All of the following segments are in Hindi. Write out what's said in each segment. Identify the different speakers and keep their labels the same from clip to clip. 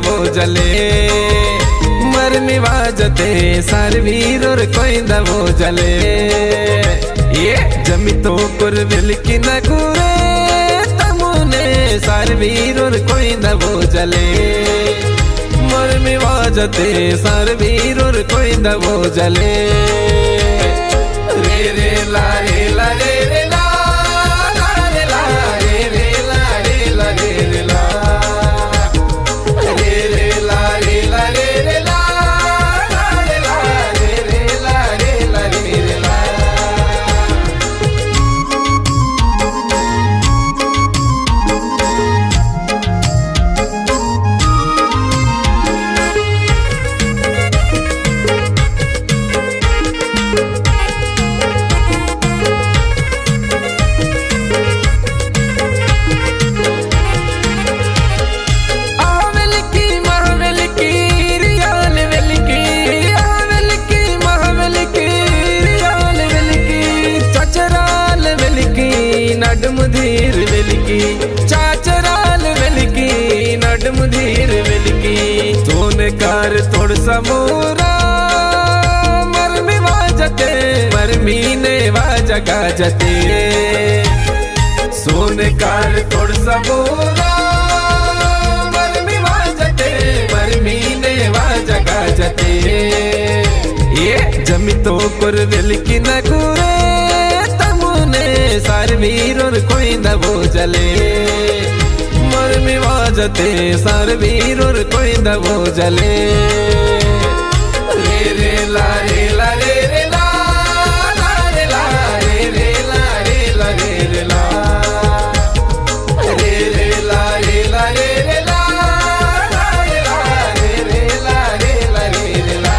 Speaker 1: दबो जले मरमी वाजते सारवीर और कोई दबो जले ये जमी तो कुर बिलकी न गुरे तमुने सारवीर और कोई दबो जले मरमी वाजते सारवीर और कोई दबो जले रे रे ला रे ला रे रे ला ला रे ला रे रे ला रे ला रे रे ला रे रे ला रे ला रे रे ला ला रे ला रे रे ला रे ला रे रे ला नडमुधीर वेलकी चाचराल वेलकी नडमुधीर वेलकी सोनकार तोड़ समोरा मरमी वाजते मरमी ने वाजा गाजते सोनकार तोड़ समोरा मरमी वाजते मरमी ने वाजा गाजते ये जमी तो कुर वेलकी न गुरे सारवीर और कोई दबो जले मरमी वाजते सारवीर और कोई दबो जले रे रे ला रे ला रे रे ला ला रे ला रे रे ला रे ला रे रे ला रे रे ला रे ला रे रे ला ला रे ला रे रे ला रे ला रे रे ला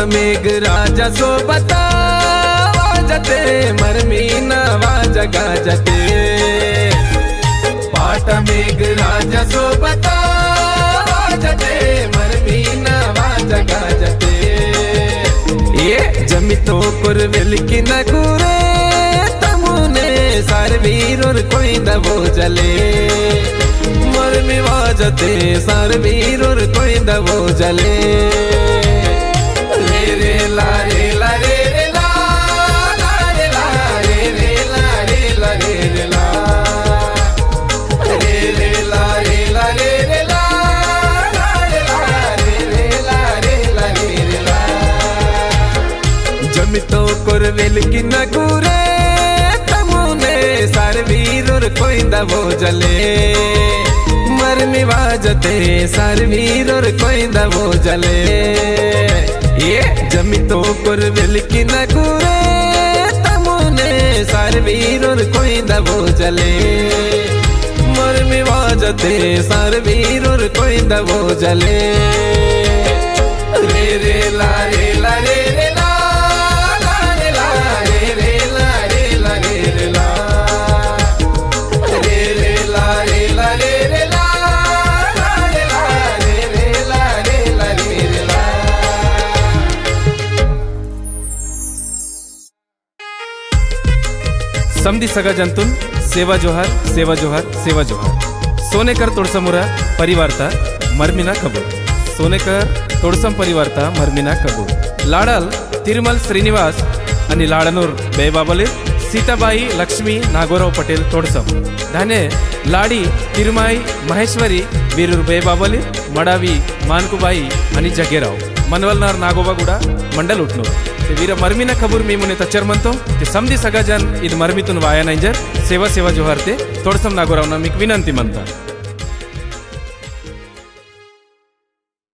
Speaker 1: मेघ राजा सो बता वाजते मरमी न वाजा गाजते पाट मेघ राजा सो बता वाजते मरमी न वाजा गाजते ये जमी तो कुर वेलकी न गुरे तमुने सारवीर और कोई दबो जले मरमी वाजते सारवीर और कोई दबो जले रे रे ला रे ला रे रे ला ला रे ला रे रे ला रे ला रे रे ला रे रे ला रे ला रे रे ला ला रे ला रे रे ला रे ला रे रे ला जमी तो कुर वेलकी न गुरे तमुने सारवीर और कोई दबो जले मरमी वाजते सारवीर और कोई दबो जले ये जमी तो कुर वेलकी न गुरे तमुने सारवीर और कोई दबो जले मरमी वाजते सारवीर और कोई दबो जले रे रे ला रे ला रे रे ला ला रे ला रे रे ला रे ला रे रे ला रे रे ला रे ला रे रे ला ला रे ला रे रे ला रे ला रे रे ला समधी सगा जंतून सेवा जोहार सेवा जोहार सेवा जोहार सोनेकर तोडसमुरा परिवारता मरमिना कबूल सोनेकर तोडसम परिवारता मरमिना कबूल लाडल तिरुमल श्रीनिवास आणि लाडनूर बेबाबलीर सीताबाई लक्ष्मी नागोराव पटेल तोडसम धाने लाडी तिरुमाई महेश्वरी वीरूर बेबाबलीर मडावी मानकुबाई आणि जगेराव मनवलनार नागोबागुडा मंडल उठनूर वीर मरमिना खबूर मी मुने तच्चर म्हणतो ते समधी सगळा जन इद मरमितून वाया नांजर सेवा सेवा जोहार ते तोडसम नागोरावना मी विनंती म्हणता।